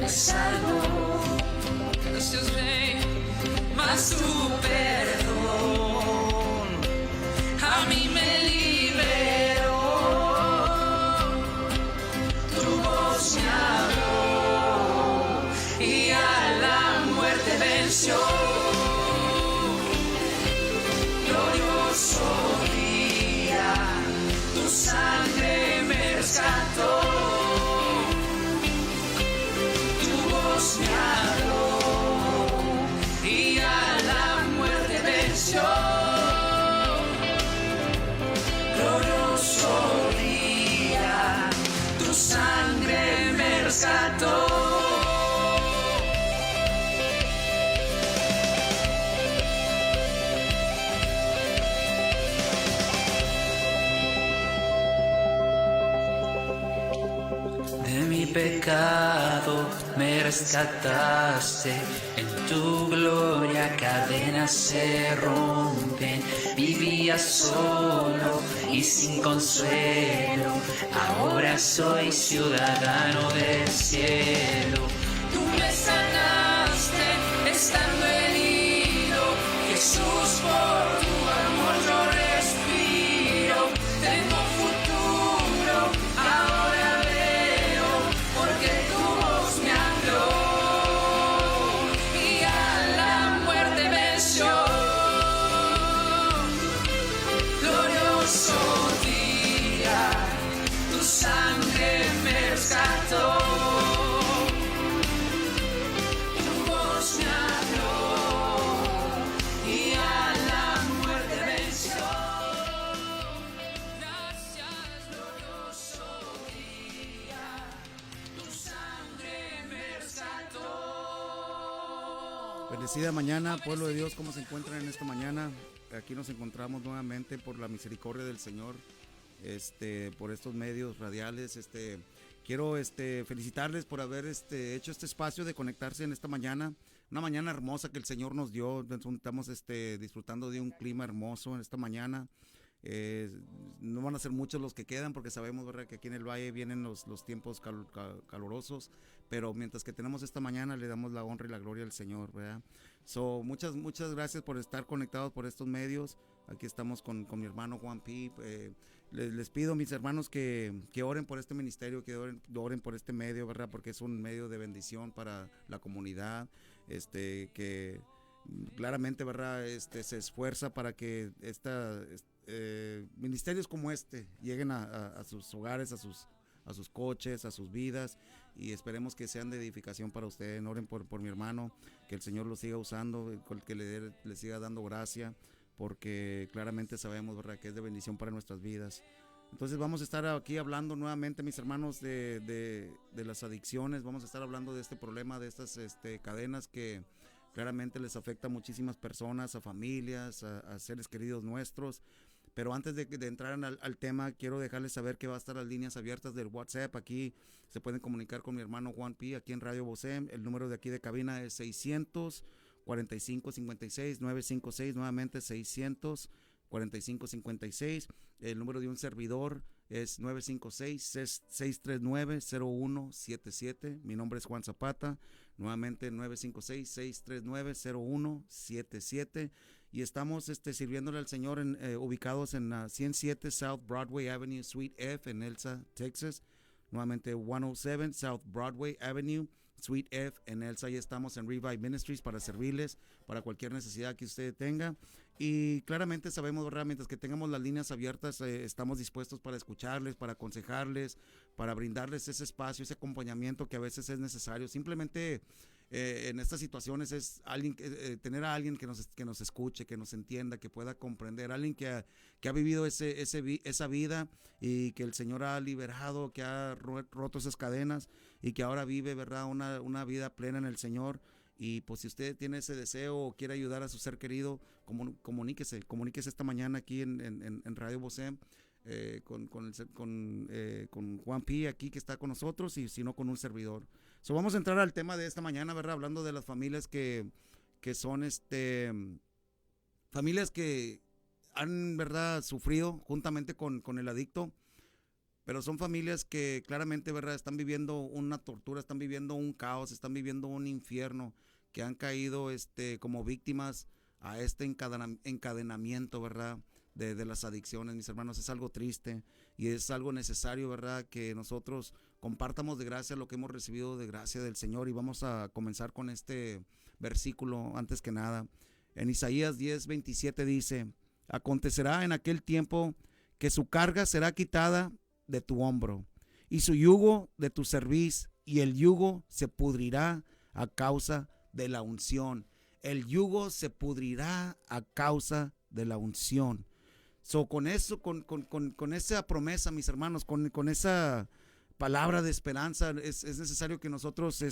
me salvó. Gracias, Rey, más tu perdón a mí me liberó. Tu voz me habló y a la muerte venció. Glorioso día, tu sangre me rescató. Tu voz me habló y a la muerte venció. Glorioso día, tu sangre me rescató. De mi pecado me rescataste, en tu gloria cadenas se rompen. Vivía solo y sin consuelo, ahora soy ciudadano del cielo. Tú me sanaste estando herido, Jesús, por tu amor yo respiro. Tengo futuro, ahora veo, porque tu voz me habló y a la muerte venció. Glorioso día, tu sangre me rescató. Tu voz me habló y a la muerte venció. Gracias, glorioso día, tu sangre me rescató. Bendecida mañana, pueblo de Dios, ¿cómo se encuentran en esta mañana? Aquí nos encontramos nuevamente por la misericordia del Señor, por estos medios radiales. Quiero felicitarles por haber hecho este espacio de conectarse en esta mañana, una mañana hermosa que el Señor nos dio. Estamos disfrutando de un clima hermoso en esta mañana. No van a ser muchos los que quedan porque sabemos, ¿verdad?, que aquí en el valle vienen los tiempos calurosos, pero mientras que tenemos esta mañana le damos la honra y la gloria al Señor, ¿verdad? Muchas gracias por estar conectados por estos medios. Aquí estamos con mi hermano Juan P. Les pido, mis hermanos, que oren por este ministerio, que oren por este medio, ¿verdad?, porque es un medio de bendición para la comunidad, que claramente, ¿verdad?, se esfuerza para que ministerios como lleguen a sus hogares, a sus coches, a sus vidas, y esperemos que sean de edificación para ustedes. Oren por mi hermano, que el Señor lo siga usando, que le siga dando gracia, porque claramente sabemos, ¿verdad?, que es de bendición para nuestras vidas. Entonces vamos a estar aquí hablando nuevamente, mis hermanos, de las adicciones. Vamos a estar hablando de este problema, de estas cadenas que claramente les afecta a muchísimas personas, a familias, a seres queridos nuestros. Pero antes de entrar al tema, quiero dejarles saber que va a estar las líneas abiertas del WhatsApp. Aquí se pueden comunicar con mi hermano Juan P. aquí en Radio Bosem. El número de aquí de cabina es 600-4556-956. Nuevamente 600-4556. El número de un servidor es 956-639-0177. Mi nombre es Juan Zapata. Nuevamente 956-639-0177. Y estamos sirviéndole al Señor ubicados en 107 South Broadway Avenue, Suite F, en Elsa, Texas. Nuevamente 107 South Broadway Avenue, Suite F, en Elsa. Ahí estamos en Revive Ministries para servirles, para cualquier necesidad que usted tenga. Y claramente sabemos, ¿verdad?, mientras que tengamos las líneas abiertas, estamos dispuestos para escucharles, para aconsejarles, para brindarles ese espacio, ese acompañamiento que a veces es necesario. Simplemente en estas situaciones es tener a alguien que nos escuche, que nos entienda, que pueda comprender, alguien que ha vivido esa vida y que el Señor ha liberado, que ha roto esas cadenas y que ahora vive, ¿verdad?, una vida plena en el Señor. Y pues si usted tiene ese deseo o quiere ayudar a su ser querido, comuníquese esta mañana aquí en Radio Bosem, con Juan P. aquí que está con nosotros, y si no, con un servidor. Vamos a entrar al tema de esta mañana, ¿verdad?, hablando de las familias que son familias que han, ¿verdad?, sufrido juntamente con el adicto. pero son familias que claramente, ¿verdad?, están viviendo una tortura, están viviendo un caos, están viviendo un infierno, que han caído como víctimas a este encadenamiento, ¿verdad?, de las adicciones, mis hermanos. Es algo triste y es algo necesario, ¿verdad?, que nosotros compartamos de gracia lo que hemos recibido de gracia del Señor. Y vamos a comenzar con este versículo antes que nada. En Isaías 10:27 dice: acontecerá en aquel tiempo que su carga será quitada de tu hombro y su yugo de tu cerviz, y el yugo se pudrirá a causa de la unción. El yugo se pudrirá a causa de la unción. Con eso, con esa promesa, mis hermanos, con esa palabra de esperanza, es necesario que nosotros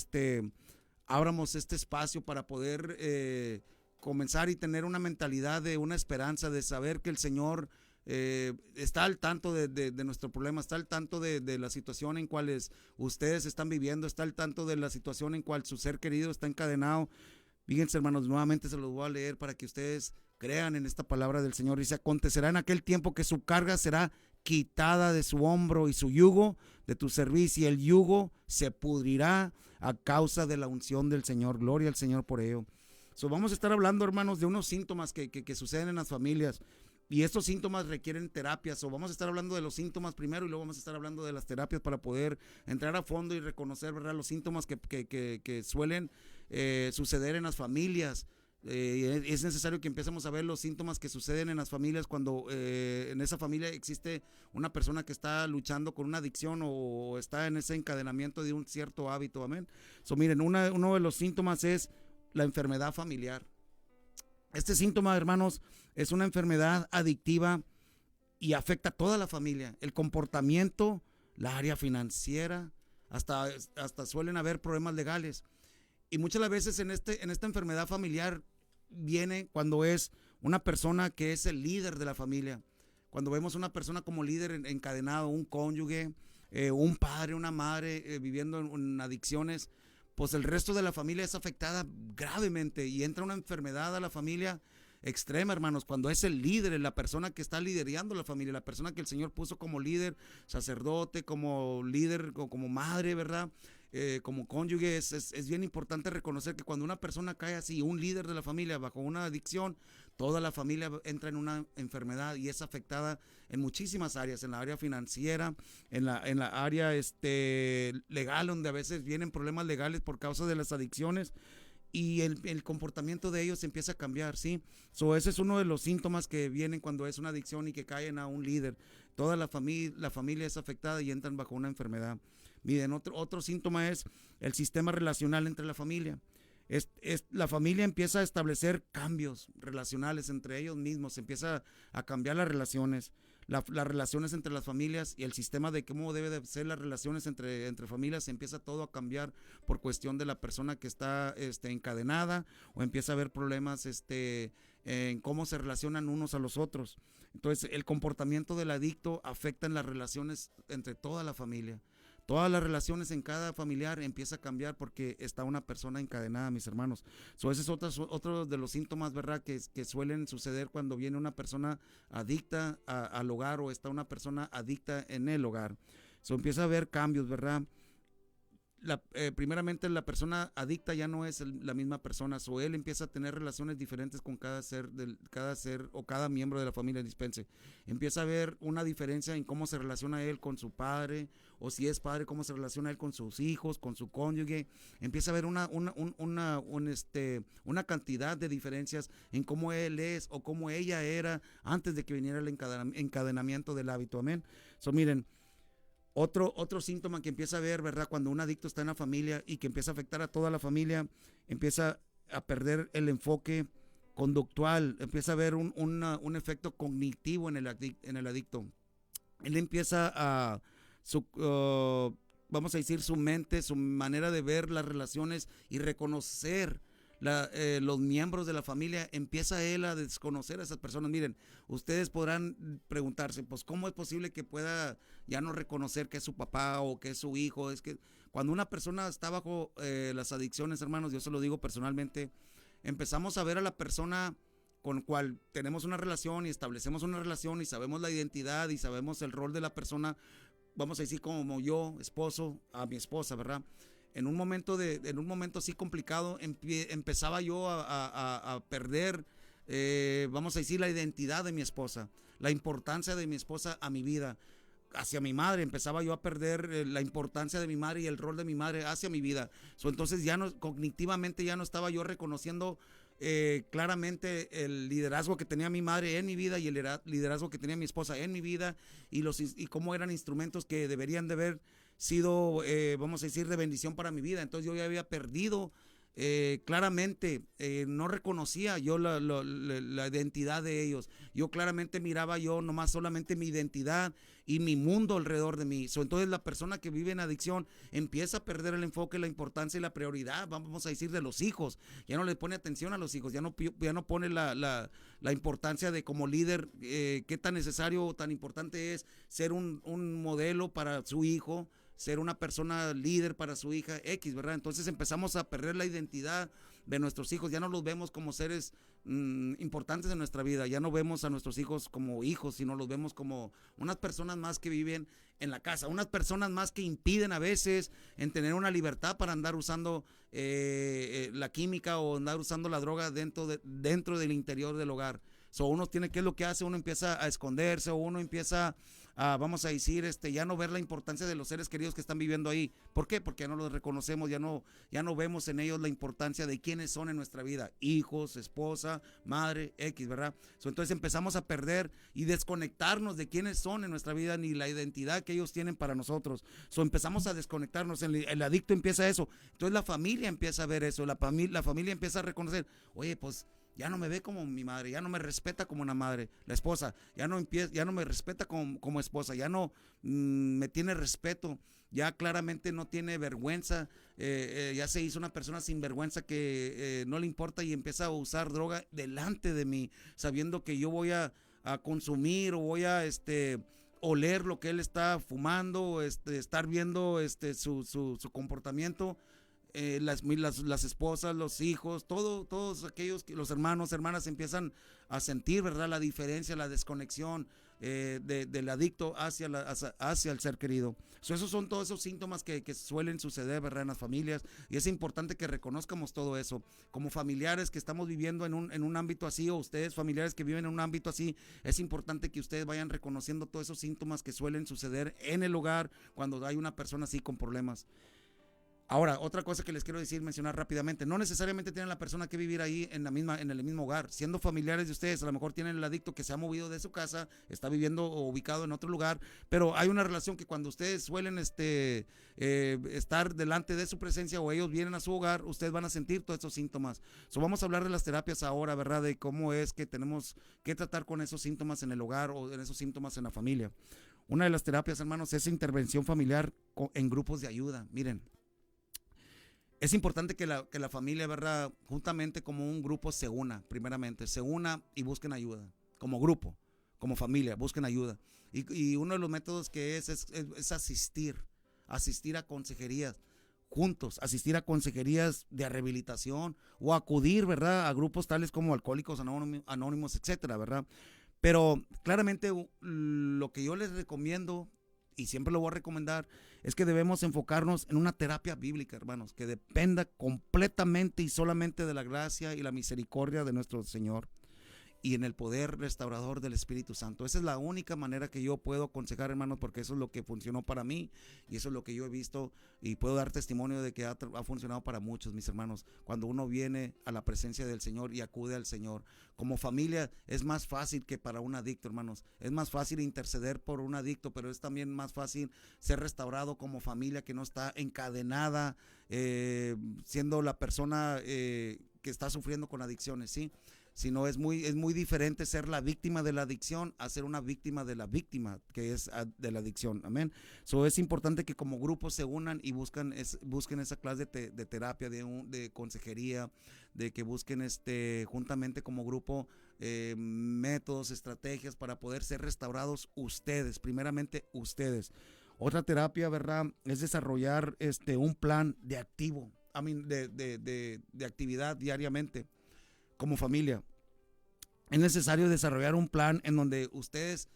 abramos este espacio para poder comenzar y tener una mentalidad de una esperanza, de saber que el Señor está al tanto de nuestro problema, está al tanto de la situación en cuales ustedes están viviendo, está al tanto de la situación en cual su ser querido está encadenado. Fíjense, hermanos, nuevamente se los voy a leer para que ustedes crean en esta palabra del Señor. Dice: acontecerá en aquel tiempo que su carga será quitada de su hombro y su yugo de tu cerviz, y el yugo se pudrirá a causa de la unción del Señor. Gloria al Señor por ello. Vamos a estar hablando, hermanos, de unos síntomas que suceden en las familias. Y estos síntomas requieren terapias. Vamos a estar hablando de los síntomas primero y luego vamos a estar hablando de las terapias para poder entrar a fondo y reconocer, ¿verdad?, los síntomas que suelen suceder en las familias. Es necesario que empecemos a ver los síntomas que suceden en las familias cuando en esa familia existe una persona que está luchando con una adicción o está en ese encadenamiento de un cierto hábito. Amén. Miren, uno de los síntomas es la enfermedad familiar. Este síntoma, hermanos, es una enfermedad adictiva y afecta a toda la familia. El comportamiento, la área financiera, hasta suelen haber problemas legales. Y muchas las veces en esta enfermedad familiar viene cuando es una persona que es el líder de la familia. Cuando vemos una persona como líder encadenado, un cónyuge, un padre, una madre viviendo en adicciones, pues el resto de la familia es afectada gravemente y entra una enfermedad a la familia extrema, hermanos, cuando es el líder, la persona que está liderando la familia, la persona que el Señor puso como líder, sacerdote, como líder, como madre, ¿verdad?, como cónyuge. Es bien importante reconocer que cuando una persona cae así, un líder de la familia bajo una adicción, toda la familia entra en una enfermedad y es afectada en muchísimas áreas, en la área financiera, en la área legal, donde a veces vienen problemas legales por causa de las adicciones, y el comportamiento de ellos empieza a cambiar, ¿sí? Ese es uno de los síntomas que vienen cuando es una adicción y que caen a un líder. Toda la familia es afectada y entran bajo una enfermedad. Miren, otro síntoma es el sistema relacional entre la familia. La familia empieza a establecer cambios relacionales entre ellos mismos, empieza a cambiar las relaciones. Las relaciones entre las familias y el sistema de cómo debe de ser las relaciones entre familias, empieza todo a cambiar por cuestión de la persona que está encadenada, o empieza a haber problemas en cómo se relacionan unos a los otros. Entonces, el comportamiento del adicto afecta en las relaciones entre toda la familia. Todas las relaciones en cada familiar empieza a cambiar porque está una persona encadenada, mis hermanos. Ese es otro de los síntomas, ¿verdad?, que suelen suceder cuando viene una persona adicta al hogar o está una persona adicta en el hogar. Empieza a haber cambios, ¿verdad? Primeramente, la persona adicta ya no es la misma persona, él empieza a tener relaciones diferentes con cada ser o cada miembro de la familia, dispense. Empieza a haber una diferencia en cómo se relaciona él con su padre, o si es padre, cómo se relaciona él con sus hijos, con su cónyuge. Empieza a haber una cantidad de diferencias en cómo él es o cómo ella era antes de que viniera el encadenamiento del hábito. Amén. Miren, otro síntoma que empieza a ver, ¿verdad?, cuando un adicto está en la familia y que empieza a afectar a toda la familia, empieza a perder el enfoque conductual, empieza a haber un efecto cognitivo en el adicto. Él empieza vamos a decir, su mente, su manera de ver las relaciones y reconocer los miembros de la familia, empieza él a desconocer a esas personas. Miren, ustedes podrán preguntarse, pues, ¿cómo es posible que pueda ya no reconocer que es su papá o que es su hijo? Es que cuando una persona está bajo las adicciones, hermanos, yo se lo digo personalmente, empezamos a ver a la persona con cual tenemos una relación y establecemos una relación y sabemos la identidad y sabemos el rol de la persona, vamos a decir como yo, esposo, a mi esposa, ¿verdad? En un momento así complicado, empezaba yo a perder, vamos a decir, la identidad de mi esposa, la importancia de mi esposa a mi vida. Hacia mi madre, empezaba yo a perder la importancia de mi madre y el rol de mi madre hacia mi vida. Entonces ya no, cognitivamente ya no estaba yo reconociendo claramente el liderazgo que tenía mi madre en mi vida y el liderazgo que tenía mi esposa en mi vida, y cómo eran instrumentos que deberían de haber sido, vamos a decir, de bendición para mi vida. Entonces yo ya había perdido claramente, no reconocía yo la identidad de ellos. Yo claramente miraba yo nomás solamente mi identidad y mi mundo alrededor de mí. Entonces la persona que vive en adicción empieza a perder el enfoque, la importancia y la prioridad, vamos a decir, de los hijos. Ya no le pone atención a los hijos, ya no pone la importancia de como líder, qué tan necesario o tan importante es ser un modelo para su hijo, ser una persona líder para su hija X, ¿verdad? Entonces empezamos a perder la identidad de nuestros hijos, ya no los vemos como seres importantes en nuestra vida, ya no vemos a nuestros hijos como hijos, sino los vemos como unas personas más que viven en la casa, unas personas más que impiden a veces en tener una libertad para andar usando la química o andar usando la droga dentro del interior del hogar. Uno tiene, ¿qué es lo que hace? Uno empieza a esconderse, o uno empieza vamos a decir, ya no ver la importancia de los seres queridos que están viviendo ahí. ¿Por qué? Porque ya no los reconocemos, ya no vemos en ellos la importancia de quiénes son en nuestra vida, hijos, esposa, madre, X, ¿verdad? Entonces empezamos a perder y desconectarnos de quiénes son en nuestra vida, ni la identidad que ellos tienen para nosotros. Empezamos a desconectarnos, el adicto empieza eso, entonces la familia empieza a ver eso, la familia empieza a reconocer, oye, pues ya no me ve como mi madre, ya no me respeta como una madre, la esposa, ya no me respeta como esposa, ya no me tiene respeto, ya claramente no tiene vergüenza, ya se hizo una persona sin vergüenza que no le importa y empieza a usar droga delante de mí, sabiendo que yo voy a consumir o voy a oler lo que él está fumando, estar viendo su comportamiento. Las esposas, los hijos, todos aquellos, los hermanas empiezan a sentir, ¿verdad?, la diferencia, la desconexión del adicto hacia el ser querido. Esos son todos esos síntomas que suelen suceder, ¿verdad?, en las familias, y es importante que reconozcamos todo eso. Como familiares que estamos viviendo en un ámbito así, o ustedes familiares que viven en un ámbito así, es importante que ustedes vayan reconociendo todos esos síntomas que suelen suceder en el hogar cuando hay una persona así con problemas. Ahora, otra cosa que les quiero mencionar rápidamente, no necesariamente tienen la persona que vivir ahí en el mismo hogar. Siendo familiares de ustedes, a lo mejor tienen el adicto que se ha movido de su casa, está viviendo o ubicado en otro lugar, pero hay una relación que cuando ustedes suelen estar delante de su presencia o ellos vienen a su hogar, ustedes van a sentir todos esos síntomas. Vamos a hablar de las terapias ahora, ¿verdad? De cómo es que tenemos que tratar con esos síntomas en el hogar o en esos síntomas en la familia. Una de las terapias, hermanos, es intervención familiar en grupos de ayuda. Miren, es importante que la familia, ¿verdad?, juntamente como un grupo se una y busquen ayuda, como grupo, como familia, busquen ayuda. Y uno de los métodos que es asistir a consejerías juntos, asistir a consejerías de rehabilitación o acudir, ¿verdad?, a grupos tales como Alcohólicos Anónimos, etcétera, ¿verdad? Pero claramente lo que yo les recomiendo, y siempre lo voy a recomendar, es que debemos enfocarnos en una terapia bíblica, hermanos, que dependa completamente y solamente de la gracia y la misericordia de nuestro Señor y en el poder restaurador del Espíritu Santo. Esa es la única manera que yo puedo aconsejar, hermanos, porque eso es lo que funcionó para mí y eso es lo que yo he visto y puedo dar testimonio de que ha funcionado para muchos, mis hermanos. Cuando uno viene a la presencia del Señor y acude al Señor, como familia es más fácil que para un adicto, hermanos. Es más fácil interceder por un adicto, pero es también más fácil ser restaurado como familia que no está encadenada, siendo la persona que está sufriendo con adicciones, ¿sí? Sino es muy diferente ser la víctima de la adicción a ser una víctima de la víctima que es de la adicción, amén. Es importante que como grupo se unan y busquen esa clase de terapia, de consejería, de que busquen juntamente como grupo métodos, estrategias para poder ser restaurados ustedes, primeramente ustedes. Otra terapia, ¿verdad?, es desarrollar un plan de actividad diariamente. Como familia, es necesario desarrollar un plan en donde ustedes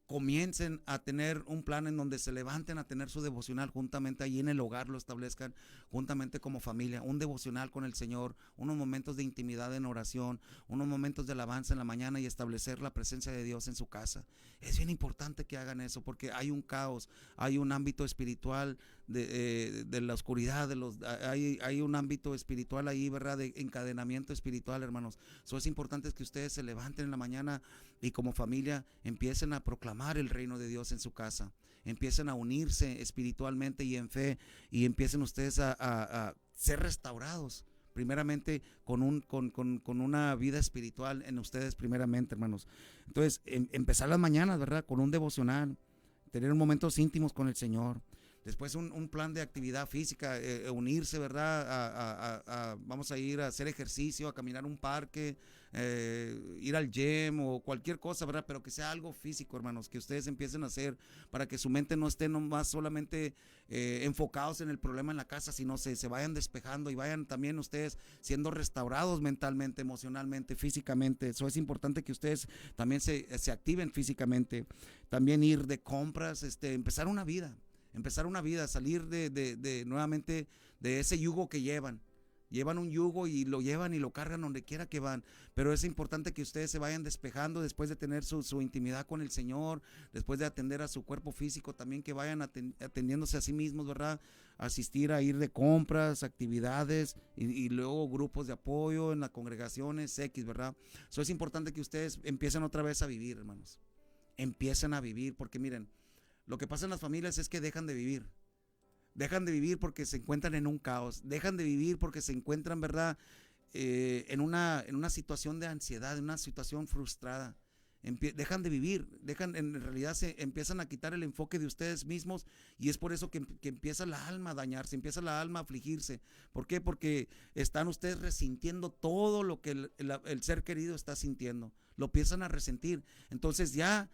comiencen a tener un plan en donde se levanten a tener su devocional juntamente allí en el hogar, lo establezcan juntamente como familia, un devocional con el Señor, unos momentos de intimidad en oración, unos momentos de alabanza en la mañana y establecer la presencia de Dios en su casa. Es bien importante que hagan eso porque hay un caos, hay un ámbito espiritual de la oscuridad, hay un ámbito espiritual ahí, ¿verdad? De encadenamiento espiritual, hermanos. Es importante que ustedes se levanten en la mañana y como familia empiecen a proclamar el reino de Dios en su casa, empiecen a unirse espiritualmente y en fe y empiecen ustedes a ser restaurados primeramente con una vida espiritual en ustedes primeramente, hermanos. Entonces, empezar las mañanas, ¿verdad? Con un devocional, tener momentos íntimos con el Señor. Después un plan de actividad física, unirse, ¿verdad? Vamos a ir a hacer ejercicio, a caminar un parque, ir al gym o cualquier cosa, ¿verdad? Pero que sea algo físico, hermanos, que ustedes empiecen a hacer para que su mente no esté nomás solamente enfocados en el problema en la casa, sino se vayan despejando y vayan también ustedes siendo restaurados mentalmente, emocionalmente, físicamente. Eso es importante que ustedes también se activen físicamente. También ir de compras, empezar una vida, salir de nuevamente de ese yugo que llevan un yugo y lo llevan y lo cargan donde quiera que van, pero es importante que ustedes se vayan despejando después de tener su intimidad con el Señor, después de atender a su cuerpo físico, también que vayan atendiéndose a sí mismos, ¿verdad? Asistir a ir de compras, actividades y luego grupos de apoyo en las congregaciones X, ¿verdad? Eso es importante que ustedes empiecen otra vez a vivir, hermanos, empiecen a vivir, porque miren, lo que pasa en las familias es que dejan de vivir porque se encuentran en un caos, dejan de vivir porque se encuentran, ¿verdad? En una situación de ansiedad, en una situación frustrada. Dejan de vivir, en realidad se empiezan a quitar el enfoque de ustedes mismos y es por eso que empieza la alma a dañarse, empieza la alma a afligirse. ¿Por qué? Porque están ustedes resintiendo todo lo que el ser querido está sintiendo, lo empiezan a resentir. Entonces ya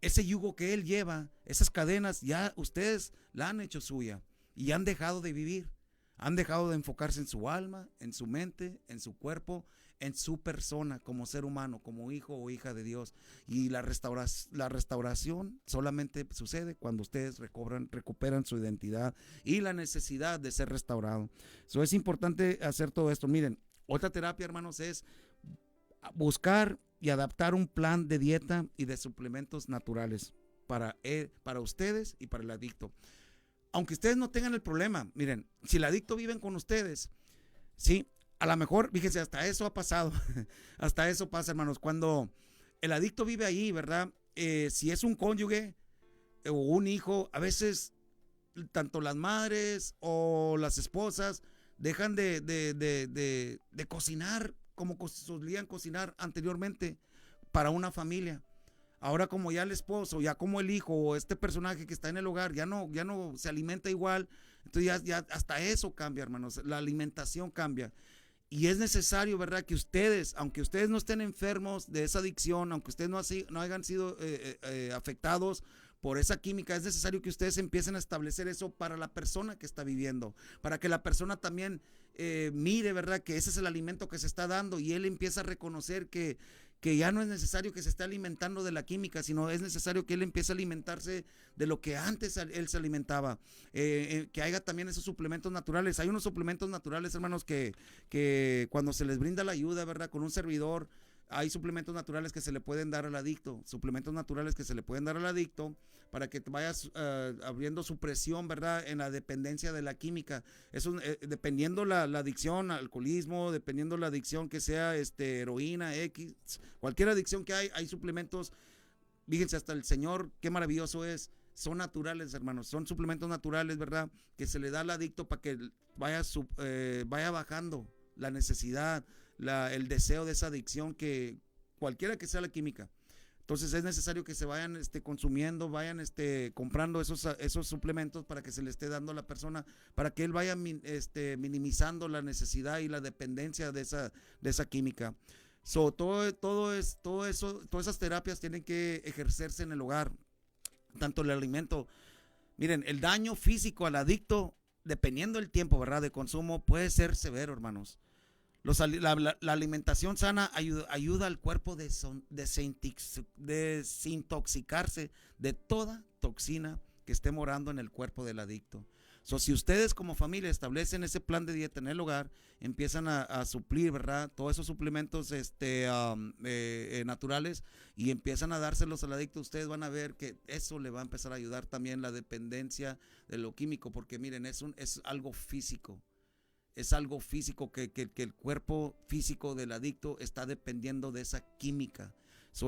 ese yugo que él lleva, esas cadenas, ya ustedes la han hecho suya y han dejado de vivir, han dejado de enfocarse en su alma, en su mente, en su cuerpo, en su persona como ser humano, como hijo o hija de Dios. Y la restauración solamente sucede cuando ustedes recuperan su identidad y la necesidad de ser restaurado. Eso es importante hacer todo esto. Miren, otra terapia, hermanos, es buscar y adaptar un plan de dieta y de suplementos naturales para ustedes y para el adicto. Aunque ustedes no tengan el problema, miren, si el adicto vive con ustedes, sí, a lo mejor, fíjense, hasta eso ha pasado, hasta eso pasa, hermanos, cuando el adicto vive ahí, ¿verdad? Si es un cónyuge o un hijo, a veces tanto las madres o las esposas dejan de cocinar como solían cocinar anteriormente para una familia. Ahora como ya el esposo, ya como el hijo o este personaje que está en el hogar ya no se alimenta igual, entonces ya hasta eso cambia, hermanos, la alimentación cambia. Y es necesario, ¿verdad? Que ustedes, aunque ustedes no estén enfermos de esa adicción, aunque ustedes no hayan sido afectados por esa química, es necesario que ustedes empiecen a establecer eso para la persona que está viviendo, para que la persona también mire, ¿verdad? Que ese es el alimento que se está dando y él empieza a reconocer que ya no es necesario que se esté alimentando de la química, sino es necesario que él empiece a alimentarse de lo que antes él se alimentaba, que haya también esos suplementos naturales. Hay unos suplementos naturales, hermanos, que cuando se les brinda la ayuda, ¿verdad? Con un servidor, hay suplementos naturales que se le pueden dar al adicto, para que vayas abriendo su presión, ¿verdad? En la dependencia de la química. Eso, dependiendo la adicción, alcoholismo, dependiendo la adicción que sea heroína, X, cualquier adicción que hay suplementos. Fíjense, hasta el Señor, qué maravilloso es. Son naturales, hermanos, son suplementos naturales, ¿verdad? Que se le da al adicto para que vaya bajando la necesidad, el deseo de esa adicción, que cualquiera que sea la química. Entonces es necesario que se vayan consumiendo, vayan comprando esos suplementos para que se le esté dando a la persona, para que él vaya minimizando la necesidad y la dependencia de esa química. Todo eso, todas esas terapias tienen que ejercerse en el hogar, tanto el alimento. Miren, el daño físico al adicto, dependiendo del tiempo, ¿verdad?, de consumo, puede ser severo, hermanos. La alimentación sana ayuda al cuerpo a desintoxicarse de toda toxina que esté morando en el cuerpo del adicto. Si ustedes como familia establecen ese plan de dieta en el hogar, empiezan a suplir, ¿verdad?, todos esos suplementos naturales, y empiezan a dárselos al adicto, ustedes van a ver que eso le va a empezar a ayudar también la dependencia de lo químico, porque miren, es algo físico. Es algo físico que el cuerpo físico del adicto está dependiendo de esa química.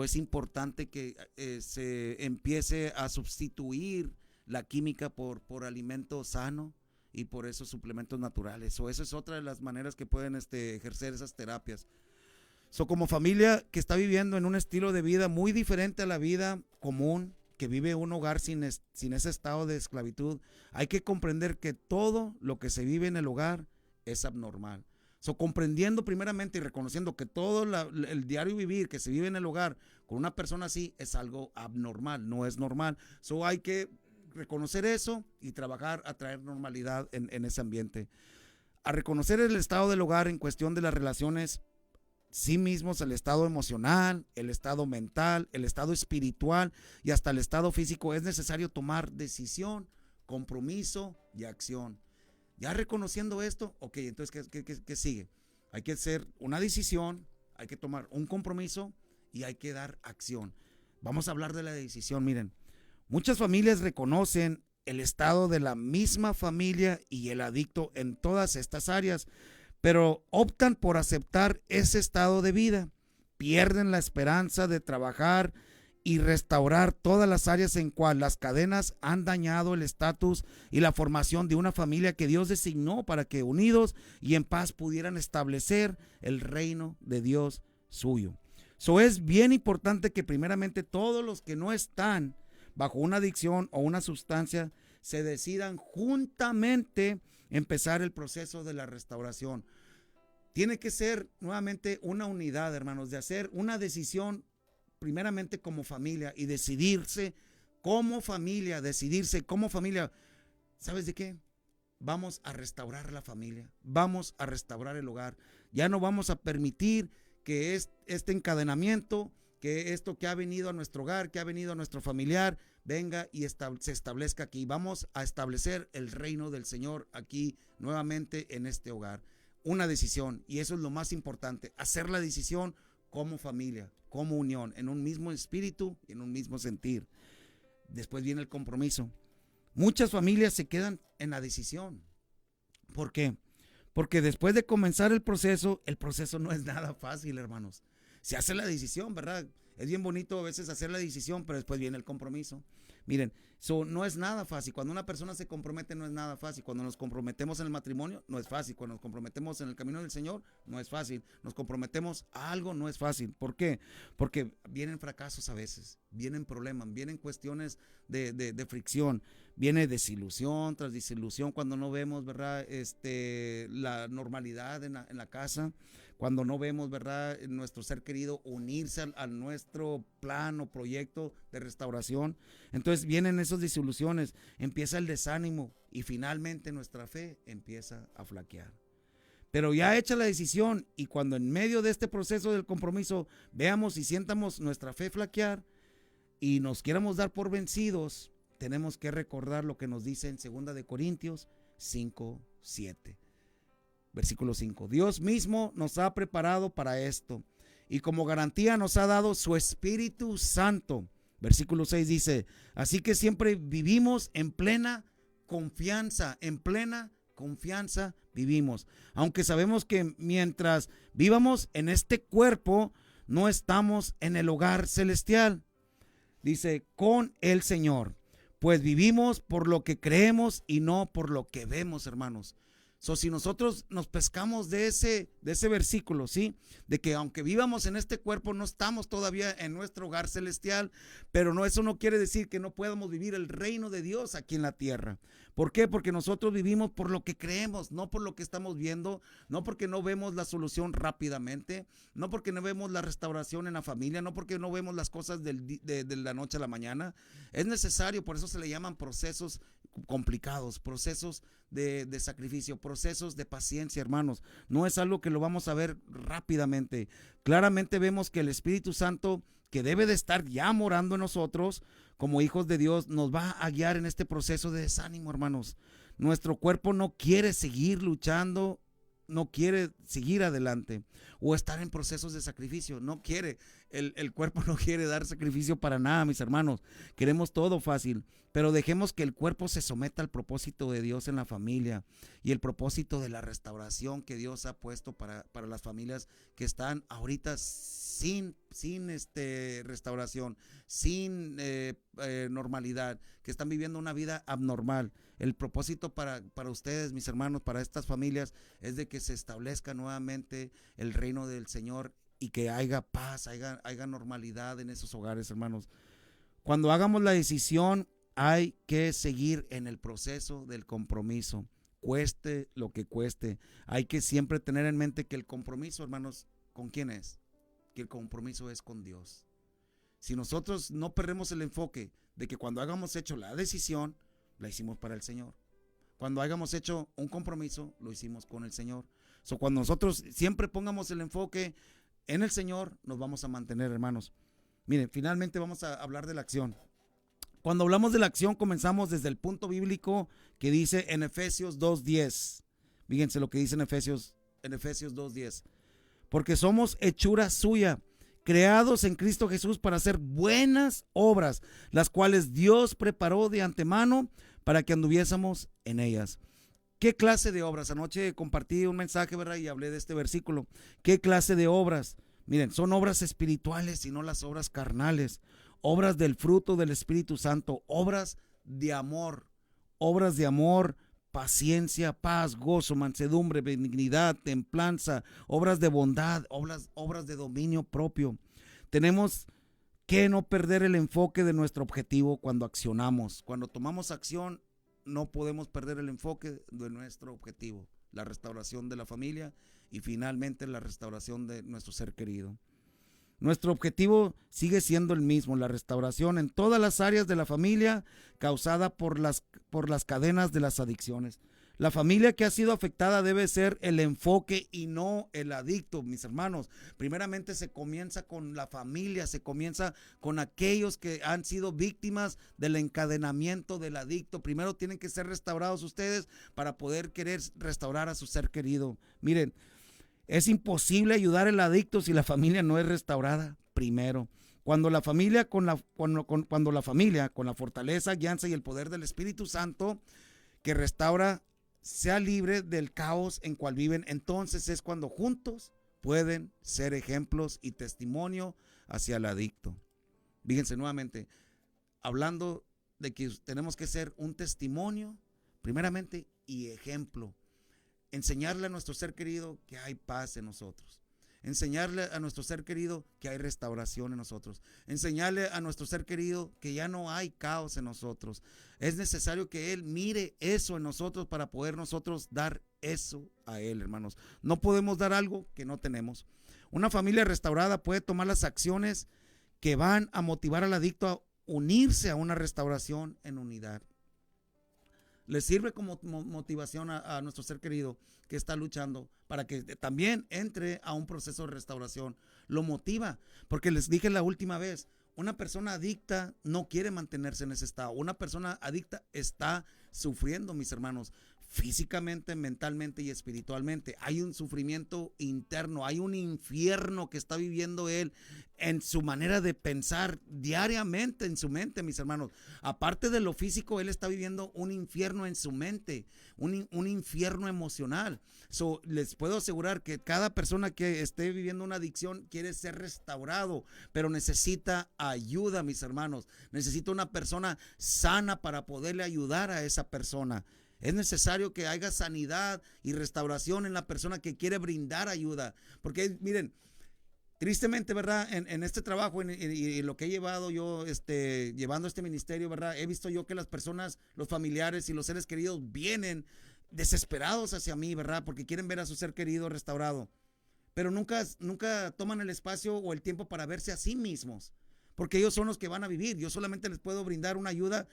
Es importante que se empiece a sustituir la química por alimento sano y por esos suplementos naturales. Esa es otra de las maneras que pueden ejercer esas terapias. Como familia que está viviendo en un estilo de vida muy diferente a la vida común, que vive un hogar sin ese estado de esclavitud, hay que comprender que todo lo que se vive en el hogar es abnormal. Comprendiendo primeramente y reconociendo que todo el diario vivir que se vive en el hogar con una persona así es algo abnormal, no es normal. Hay que reconocer eso y trabajar a traer normalidad en ese ambiente. A reconocer el estado del hogar en cuestión de las relaciones, sí mismos, el estado emocional, el estado mental, el estado espiritual y hasta el estado físico, es necesario tomar decisión, compromiso y acción. Ya reconociendo esto, ok, entonces ¿qué sigue? Hay que hacer una decisión, hay que tomar un compromiso y hay que dar acción. Vamos a hablar de la decisión. Miren, muchas familias reconocen el estado de la misma familia y el adicto en todas estas áreas, pero optan por aceptar ese estado de vida, pierden la esperanza de trabajar y restaurar todas las áreas en cual las cadenas han dañado el estatus y la formación de una familia que Dios designó para que unidos y en paz pudieran establecer el reino de Dios suyo. Es bien importante que primeramente todos los que no están bajo una adicción o una sustancia se decidan juntamente empezar el proceso de la restauración. Tiene que ser nuevamente una unidad, hermanos, de hacer una decisión primeramente como familia y decidirse como familia. ¿Sabes de qué? Vamos a restaurar la familia, vamos a restaurar el hogar. Ya no vamos a permitir que este encadenamiento, que esto que ha venido a nuestro hogar, que ha venido a nuestro familiar, venga y se establezca aquí. Vamos a establecer el reino del Señor aquí nuevamente en este hogar. Una decisión, y eso es lo más importante, hacer la decisión como familia, como unión, en un mismo espíritu y en un mismo sentir. Después viene el compromiso. Muchas familias se quedan en la decisión. ¿Por qué? Porque después de comenzar el proceso no es nada fácil, hermanos. Se hace la decisión, ¿verdad? Es bien bonito a veces hacer la decisión, pero después viene el compromiso. Miren, no es nada fácil. Cuando una persona se compromete no es nada fácil. Cuando nos comprometemos en el matrimonio no es fácil. Cuando nos comprometemos en el camino del Señor no es fácil. Nos comprometemos a algo no es fácil. ¿Por qué? Porque vienen fracasos a veces, vienen problemas, vienen cuestiones de fricción, viene desilusión tras desilusión cuando no vemos, ¿verdad? La normalidad en la casa. Cuando no vemos, ¿verdad?, nuestro ser querido unirse a nuestro plan o proyecto de restauración. Entonces vienen esas desilusiones, empieza el desánimo y finalmente nuestra fe empieza a flaquear. Pero ya hecha la decisión y cuando en medio de este proceso del compromiso veamos y sientamos nuestra fe flaquear y nos quieramos dar por vencidos, tenemos que recordar lo que nos dice en 2 de Corintios 5:7. Versículo 5. Dios mismo nos ha preparado para esto y como garantía nos ha dado su Espíritu Santo. Versículo 6 dice, así que siempre vivimos en plena confianza vivimos. Aunque sabemos que mientras vivamos en este cuerpo, no estamos en el hogar celestial. Dice, con el Señor. Pues vivimos por lo que creemos y no por lo que vemos, hermanos. Si nosotros nos pescamos de ese versículo, ¿sí? De que aunque vivamos en este cuerpo, no estamos todavía en nuestro hogar celestial, pero eso no quiere decir que no podamos vivir el reino de Dios aquí en la tierra. ¿Por qué? Porque nosotros vivimos por lo que creemos, no por lo que estamos viendo, no porque no vemos la solución rápidamente, no porque no vemos la restauración en la familia, no porque no vemos las cosas de la noche a la mañana. Es necesario, por eso se le llaman procesos complicados, procesos de sacrificio, procesos de paciencia, hermanos. No es algo que lo vamos a ver rápidamente. Claramente vemos que el Espíritu Santo, que debe de estar ya morando en nosotros como hijos de Dios, nos va a guiar en este proceso de desánimo, hermanos. Nuestro cuerpo no quiere seguir luchando, no quiere seguir adelante o estar en procesos de sacrificio, no quiere, el cuerpo no quiere dar sacrificio para nada, mis hermanos. Queremos todo fácil, pero dejemos que el cuerpo se someta al propósito de Dios en la familia y el propósito de la restauración que Dios ha puesto para las familias que están ahorita sin restauración, sin normalidad, que están viviendo una vida abnormal. El propósito para ustedes, mis hermanos, para estas familias, es de que se establezca nuevamente el reino del Señor y que haya paz, haya normalidad en esos hogares, hermanos. Cuando hagamos la decisión, hay que seguir en el proceso del compromiso, cueste lo que cueste. Hay que siempre tener en mente que el compromiso, hermanos, ¿con quién es? Que el compromiso es con Dios. Si nosotros no perdemos el enfoque de que cuando hayamos hecho la decisión, la hicimos para el Señor. Cuando hayamos hecho un compromiso, lo hicimos con el Señor. Cuando nosotros siempre pongamos el enfoque en el Señor, nos vamos a mantener, hermanos. Miren, finalmente vamos a hablar de la acción. Cuando hablamos de la acción, comenzamos desde el punto bíblico que dice en Efesios 2:10. Fíjense lo que dice en Efesios 2:10. Porque somos hechura suya, creados en Cristo Jesús para hacer buenas obras, las cuales Dios preparó de antemano para que anduviésemos en ellas. ¿Qué clase de obras? Anoche compartí un mensaje, ¿verdad? Y hablé de este versículo. ¿Qué clase de obras? Miren, son obras espirituales y no las obras carnales. Obras del fruto del Espíritu Santo, obras de amor, paciencia, paz, gozo, mansedumbre, benignidad, templanza, obras de bondad, obras de dominio propio. Tenemos que no perder el enfoque de nuestro objetivo cuando accionamos. Cuando tomamos acción, no podemos perder el enfoque de nuestro objetivo, la restauración de la familia y finalmente la restauración de nuestro ser querido. Nuestro objetivo sigue siendo el mismo, la restauración en todas las áreas de la familia causada por las cadenas de las adicciones. La familia que ha sido afectada debe ser el enfoque y no el adicto, mis hermanos. Primeramente se comienza con la familia, se comienza con aquellos que han sido víctimas del encadenamiento del adicto. Primero tienen que ser restaurados ustedes para poder querer restaurar a su ser querido. Miren, es imposible ayudar al adicto si la familia no es restaurada primero. Cuando la familia con la fortaleza, guianza y el poder del Espíritu Santo que restaura sea libre del caos en cual viven, entonces es cuando juntos pueden ser ejemplos y testimonio hacia el adicto. Fíjense nuevamente, hablando de que tenemos que ser un testimonio primeramente y ejemplo. Enseñarle a nuestro ser querido que hay paz en nosotros. Enseñarle a nuestro ser querido que hay restauración en nosotros. Enseñarle a nuestro ser querido que ya no hay caos en nosotros. Es necesario que Él mire eso en nosotros para poder nosotros dar eso a Él, hermanos. No podemos dar algo que no tenemos. Una familia restaurada puede tomar las acciones que van a motivar al adicto a unirse a una restauración en unidad. Le sirve como motivación a nuestro ser querido que está luchando para que también entre a un proceso de restauración. Lo motiva, porque les dije la última vez, una persona adicta no quiere mantenerse en ese estado. Una persona adicta está sufriendo, mis hermanos, físicamente, mentalmente y espiritualmente. Hay un sufrimiento interno, hay un infierno que está viviendo él en su manera de pensar diariamente en su mente, mis hermanos. Aparte de lo físico, él está viviendo un infierno en su mente, un infierno emocional. Les puedo asegurar que cada persona que esté viviendo una adicción quiere ser restaurado, pero necesita ayuda, mis hermanos. Necesita una persona sana para poderle ayudar a esa persona. Es necesario que haya sanidad y restauración en la persona que quiere brindar ayuda. Porque miren, Tristemente, ¿verdad? En este trabajo y lo que he llevado yo, llevando este ministerio, ¿verdad? He visto yo que las personas, los familiares y los seres queridos vienen desesperados hacia mí, ¿verdad? Porque quieren ver a su ser querido restaurado. Pero nunca toman el espacio o el tiempo para verse a sí mismos. Porque ellos son los que van a vivir. Yo solamente les puedo brindar una ayuda,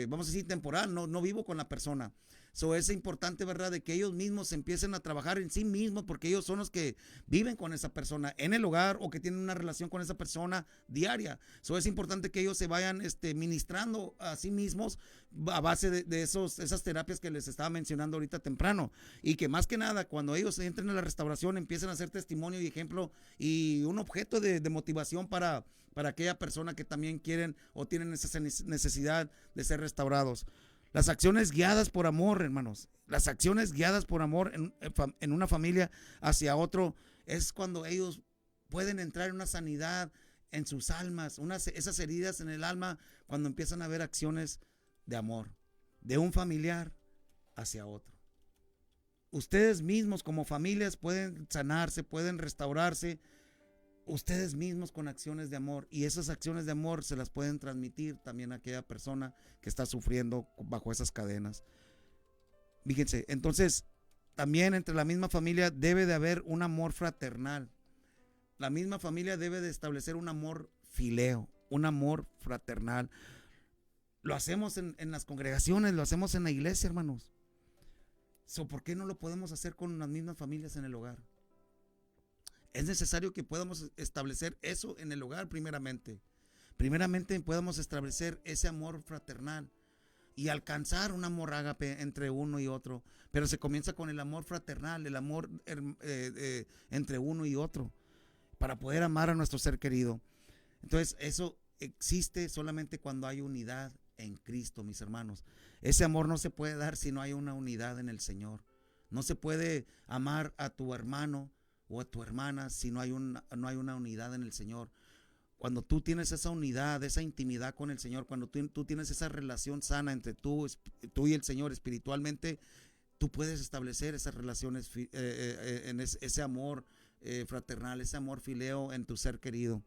vamos a decir, temporal. No vivo con la persona. So, es importante, ¿verdad?, de que ellos mismos empiecen a trabajar en sí mismos, porque ellos son los que viven con esa persona en el hogar o que tienen una relación con esa persona diaria. So, es importante que ellos se vayan ministrando a sí mismos a base de esas terapias que les estaba mencionando ahorita temprano, y que más que nada cuando ellos entren a la restauración empiecen a ser testimonio y ejemplo y un objeto de motivación para aquella persona que también quieren o tienen esa necesidad de ser restaurados. Las acciones guiadas por amor, hermanos, las acciones guiadas por amor en una familia hacia otro, es cuando ellos pueden entrar en una sanidad en sus almas, esas heridas en el alma, cuando empiezan a ver acciones de amor, de un familiar hacia otro. Ustedes mismos como familias pueden sanarse, pueden restaurarse, ustedes mismos con acciones de amor, y esas acciones de amor se las pueden transmitir también a aquella persona que está sufriendo bajo esas cadenas. Fíjense, entonces también entre la misma familia debe de haber un amor fraternal. La misma familia debe de establecer un amor fileo, un amor fraternal. Lo hacemos en las congregaciones, lo hacemos en la iglesia, hermanos. ¿Por qué no lo podemos hacer con las mismas familias en el hogar? Es necesario que podamos establecer eso en el hogar primeramente. Primeramente podamos establecer ese amor fraternal y alcanzar un amor ágape entre uno y otro. Pero se comienza con el amor fraternal, el amor entre uno y otro, para poder amar a nuestro ser querido. Entonces eso existe solamente cuando hay unidad en Cristo, mis hermanos. Ese amor no se puede dar si no hay una unidad en el Señor. No se puede amar a tu hermano o a tu hermana si no hay una unidad en el Señor. Cuando tú tienes esa unidad, esa intimidad con el Señor, cuando tú tienes esa relación sana entre tú y el Señor espiritualmente, tú puedes establecer esas relaciones, en ese amor fraternal, ese amor fileo en tu ser querido.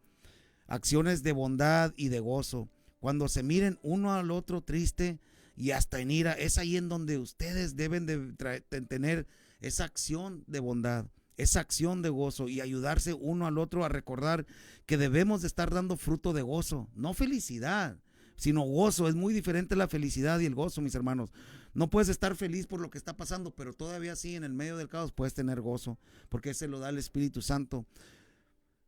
Acciones de bondad y de gozo. Cuando se miren uno al otro triste y hasta en ira, es ahí en donde ustedes deben de tener esa acción de bondad, esa acción de gozo, y ayudarse uno al otro a recordar que debemos de estar dando fruto de gozo, no felicidad, sino gozo. Es muy diferente la felicidad y el gozo, mis hermanos. No puedes estar feliz por lo que está pasando, pero todavía sí, en el medio del caos puedes tener gozo, porque ese lo da el Espíritu Santo.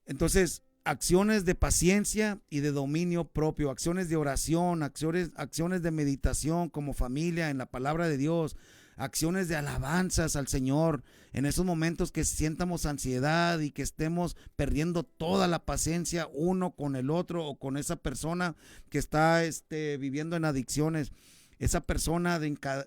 Entonces, acciones de paciencia y de dominio propio, acciones de oración, acciones de meditación como familia en la palabra de Dios, acciones de alabanzas al Señor en esos momentos que sientamos ansiedad y que estemos perdiendo toda la paciencia uno con el otro o con esa persona que está viviendo en adicciones, esa persona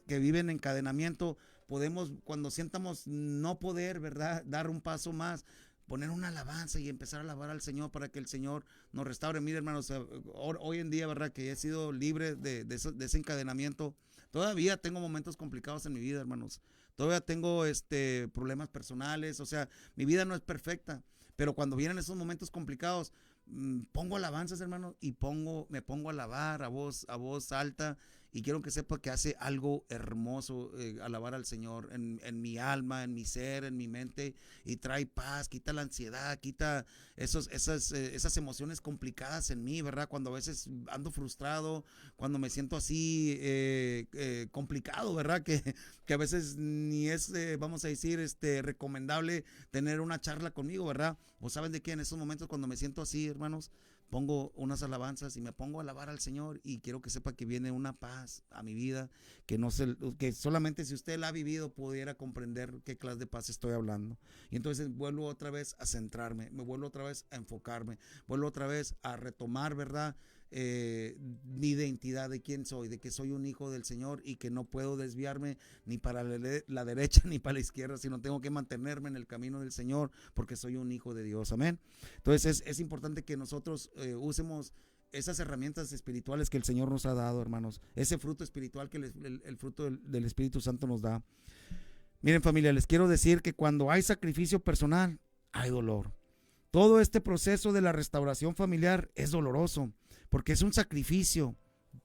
que vive en encadenamiento. Podemos, cuando sientamos no poder, ¿verdad?, dar un paso más, poner una alabanza y empezar a alabar al Señor para que el Señor nos restaure. Mire, hermanos, hoy en día, ¿verdad?, que he sido libre de ese encadenamiento. Todavía tengo momentos complicados en mi vida, hermanos. Todavía tengo problemas personales. O sea, mi vida no es perfecta. Pero cuando vienen esos momentos complicados, pongo alabanzas, hermanos, y me pongo a alabar a voz alta. Y quiero que sepa que hace algo hermoso alabar al Señor en mi alma, en mi ser, en mi mente, y trae paz, quita la ansiedad, quita esas emociones complicadas en mí, ¿verdad? Cuando a veces ando frustrado, cuando me siento así complicado, ¿verdad? Que a veces ni es, vamos a decir, recomendable tener una charla conmigo, ¿verdad? ¿O saben de qué? En esos momentos cuando me siento así, hermanos, pongo unas alabanzas y me pongo a alabar al Señor, y quiero que sepa que viene una paz a mi vida que solamente si usted la ha vivido pudiera comprender qué clase de paz estoy hablando. Y entonces vuelvo otra vez a centrarme, me vuelvo otra vez a enfocarme, vuelvo otra vez a retomar, ¿verdad?, mi identidad de quién soy, de que soy un hijo del Señor y que no puedo desviarme ni para la derecha ni para la izquierda, sino tengo que mantenerme en el camino del Señor porque soy un hijo de Dios. Amén. Entonces es importante que nosotros usemos esas herramientas espirituales que el Señor nos ha dado, hermanos, ese fruto espiritual que el fruto del Espíritu Santo nos da. Miren, familia, les quiero decir que cuando hay sacrificio personal, hay dolor. Todo este proceso de la restauración familiar es doloroso, porque es un sacrificio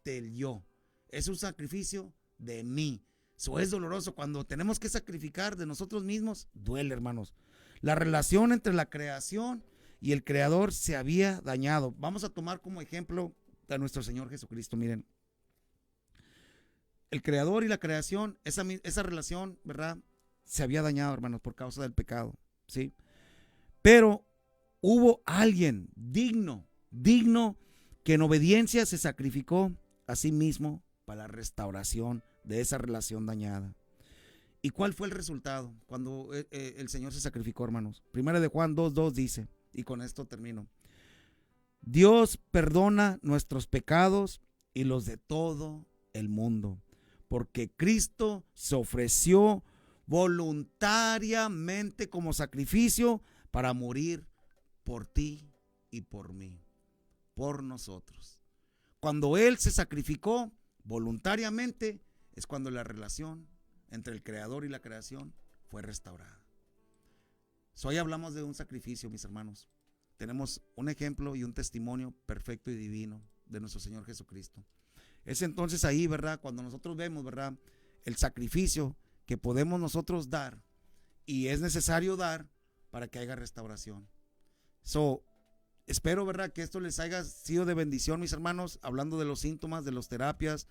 del yo, es un sacrificio de mí. Eso es doloroso. Cuando tenemos que sacrificar de nosotros mismos, duele, hermanos. La relación entre la creación y el creador se había dañado. Vamos a tomar como ejemplo a nuestro Señor Jesucristo. Miren, el creador y la creación, esa relación, ¿verdad? Se había dañado, hermanos, por causa del pecado, ¿sí? Pero hubo alguien digno, que en obediencia se sacrificó a sí mismo para la restauración de esa relación dañada. ¿Y cuál fue el resultado cuando el Señor se sacrificó, hermanos? Primera de Juan 2:2 dice, y con esto termino: Dios perdona nuestros pecados y los de todo el mundo, porque Cristo se ofreció voluntariamente como sacrificio para morir por ti y por mí, por nosotros. Cuando Él se sacrificó voluntariamente, es cuando la relación entre el creador y la creación fue restaurada. Hoy hablamos de un sacrificio, mis hermanos. Tenemos un ejemplo y un testimonio perfecto y divino de nuestro Señor Jesucristo. Es entonces ahí, ¿verdad? Cuando nosotros vemos, ¿verdad?, el sacrificio que podemos nosotros dar y es necesario dar para que haya restauración. Espero, ¿verdad?, que esto les haya sido de bendición, mis hermanos, hablando de los síntomas, de las terapias,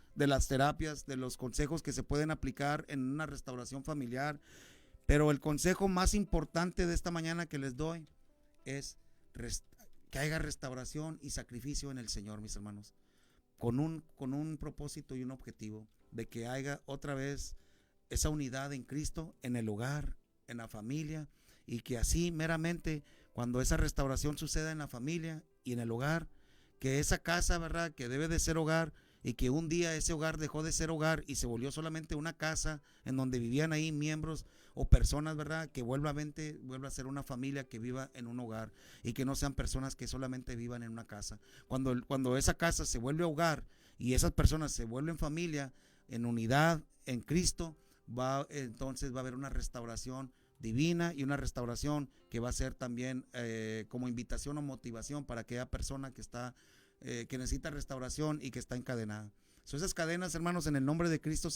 de los consejos que se pueden aplicar en una restauración familiar. Pero el consejo más importante de esta mañana que les doy es que haya restauración y sacrificio en el Señor, mis hermanos, con un propósito y un objetivo de que haya otra vez esa unidad en Cristo, en el hogar, en la familia, y que así meramente cuando esa restauración suceda en la familia y en el hogar, que esa casa, ¿verdad?, que debe de ser hogar, y que un día ese hogar dejó de ser hogar y se volvió solamente una casa en donde vivían ahí miembros o personas, ¿verdad?, que vuelva a ser una familia que viva en un hogar, y que no sean personas que solamente vivan en una casa. Cuando esa casa se vuelve hogar y esas personas se vuelven familia en unidad en Cristo, entonces va a haber una restauración divina y una restauración que va a ser también como invitación o motivación para aquella persona que necesita restauración y que está encadenada. Esas cadenas, hermanos, en el nombre de Cristo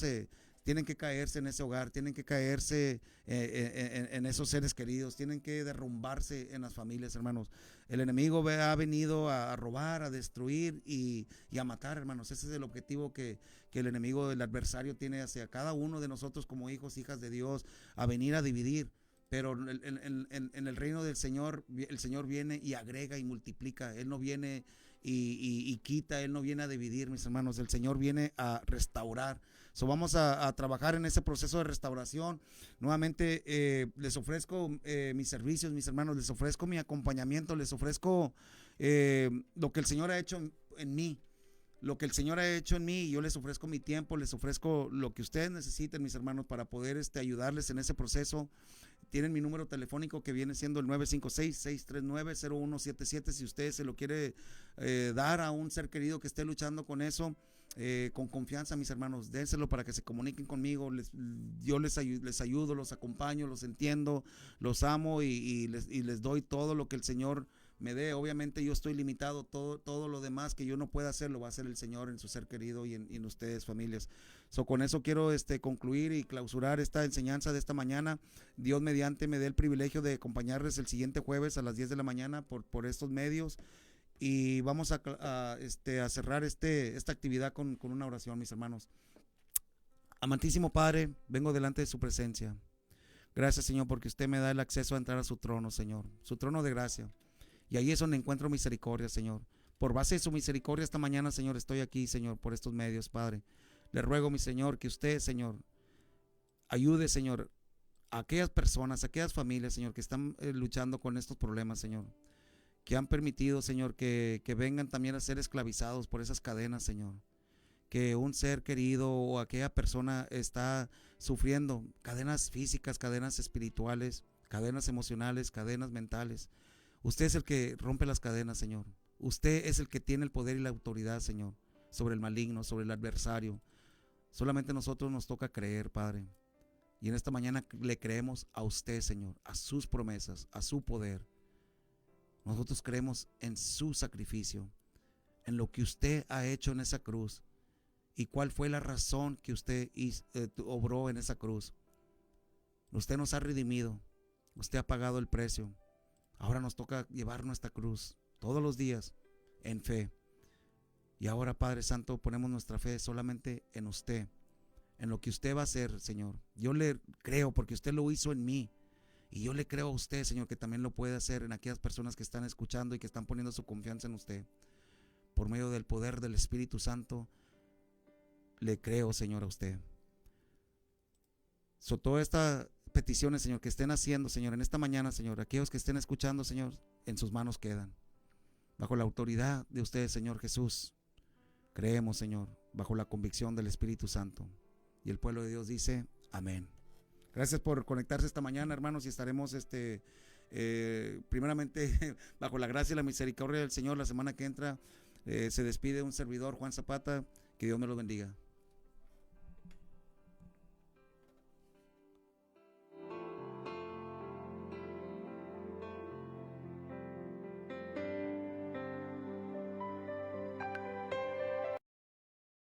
tienen que caerse en ese hogar, tienen que caerse en esos seres queridos, tienen que derrumbarse en las familias, hermanos. El enemigo ha venido a robar, a destruir y a matar, hermanos. Ese es el objetivo que el enemigo, el adversario, tiene hacia cada uno de nosotros como hijos, hijas de Dios, a venir a dividir. Pero en el reino del Señor, el Señor viene y agrega y multiplica. Él no viene y quita, Él no viene a dividir, mis hermanos. El Señor viene a restaurar. Vamos a trabajar en ese proceso de restauración. Nuevamente les ofrezco mis servicios, mis hermanos, les ofrezco mi acompañamiento, les ofrezco lo que el Señor ha hecho en mí. Lo que el Señor ha hecho en mí, y yo les ofrezco mi tiempo, les ofrezco lo que ustedes necesiten, mis hermanos, para poder ayudarles en ese proceso. Tienen mi número telefónico, que viene siendo el 956-639-0177. Si usted se lo quiere dar a un ser querido que esté luchando con eso, con confianza, mis hermanos, dénselo para que se comuniquen conmigo. Yo les ayudo, los acompaño, los entiendo, los amo y les doy todo lo que el Señor me dé. Obviamente yo estoy limitado, todo lo demás que yo no pueda hacer lo va a hacer el Señor en su ser querido y en ustedes, familias. Con eso quiero concluir y clausurar esta enseñanza de esta mañana. Dios mediante me dé el privilegio de acompañarles el siguiente jueves a las 10 de la mañana por estos medios, y vamos a cerrar esta actividad con una oración, mis hermanos. Amantísimo Padre, vengo delante de su presencia. Gracias, Señor, porque usted me da el acceso a entrar a su trono, Señor, su trono de gracia. Y ahí es donde encuentro misericordia, Señor. Por base de su misericordia esta mañana, Señor, estoy aquí, Señor, por estos medios, Padre. Le ruego, mi Señor, que usted, Señor, ayude, Señor, a aquellas personas, a aquellas familias, Señor, que están luchando con estos problemas, Señor, que han permitido, Señor, que vengan también a ser esclavizados por esas cadenas, Señor. Que un ser querido o aquella persona está sufriendo cadenas físicas, cadenas espirituales, cadenas emocionales, cadenas mentales. Usted es el que rompe las cadenas, Señor. Usted es el que tiene el poder y la autoridad, Señor, sobre el maligno, sobre el adversario. Solamente a nosotros nos toca creer, Padre. Y en esta mañana le creemos a usted, Señor, a sus promesas, a su poder. Nosotros creemos en su sacrificio, en lo que usted ha hecho en esa cruz y cuál fue la razón que usted obró en esa cruz. Usted nos ha redimido, usted ha pagado el precio. Ahora nos toca llevar nuestra cruz todos los días en fe. Y ahora, Padre Santo, ponemos nuestra fe solamente en usted, en lo que usted va a hacer, Señor. Yo le creo porque usted lo hizo en mí. Y yo le creo a usted, Señor, que también lo puede hacer en aquellas personas que están escuchando y que están poniendo su confianza en usted. Por medio del poder del Espíritu Santo, le creo, Señor, a usted. Todas estas peticiones, Señor, que estén haciendo, Señor, en esta mañana, Señor, aquellos que estén escuchando, Señor, en sus manos quedan. Bajo la autoridad de usted, Señor Jesús, creemos, Señor, bajo la convicción del Espíritu Santo. Y el pueblo de Dios dice, amén. Gracias por conectarse esta mañana, hermanos, y estaremos primeramente bajo la gracia y la misericordia del Señor. La semana que entra se despide un servidor, Juan Zapata. Que Dios me lo bendiga.